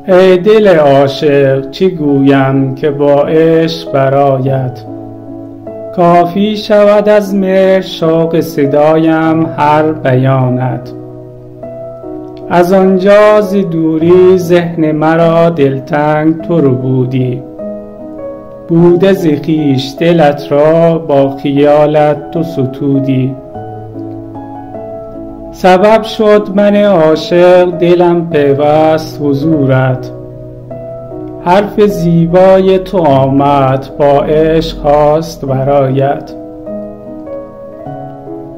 ای دل عاشق چه گویم که با عشق برایت، کافی شود از مهر شوق صدایم هر بیانت. از آنجا ز دوری ذهن مرا دلتنگ تو ربودی، بوده ز خویش دلت را با خیالت تو ستودی. سبب شد من عاشق دلم پیوست حضورت، حرف زیبای تو آمد با عشق خواست برایت.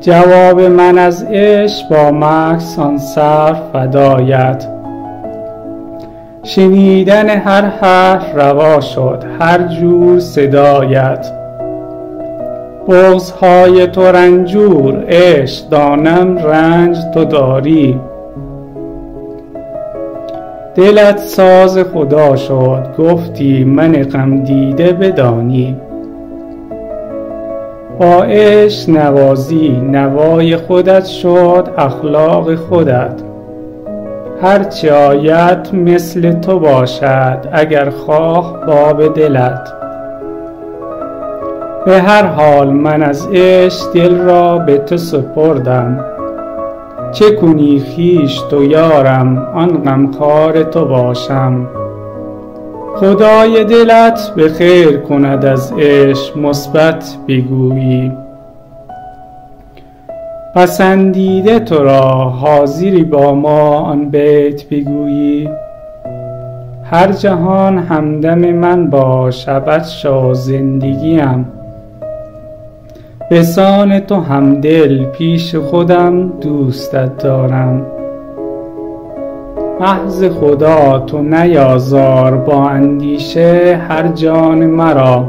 جواب من از عشق با مکث آن صرف فدایت، شنیدن هر حرف روا شد هر جور صدایت. بغض‌های تو رنجور عشق دانم رنج تو داری، دلت ساز خدا شد گفتی من غم دیده بدانی. با عشق نوازی نوای خودت شد اخلاق خودت، هرچه آید مثل تو باشد اگر خواه باب دلت. به هر حال من از عشق دل را به تو سپردم، چه کنی خویش تو یارم آن غمخوار تو باشم. خدای دلت به خیر کند از عشق مثبت بگویی، پسندیده تو را حاضری با ما آن بیت بگویی. هر جهان همدم من باش ابد شو زندگیم، بسان تو همدل پیش خودم دوستت دارم. محض خدا تو نیازار با اندیشه هر جان مرا،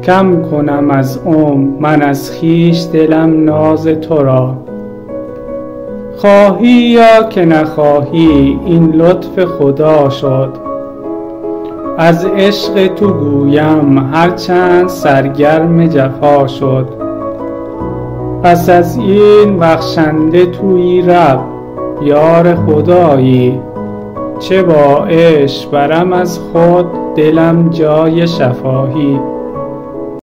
کم کنم از عمر من از خویش دلم ناز تو را. خواهی یا که نخواهی این لطف خدا شد، از عشق تو گویم هرچند سرگرم جفا شد. پس از این بخشنده تویی رب یار خدایی، چه با عشق برم از خود دلم جای شفاهی.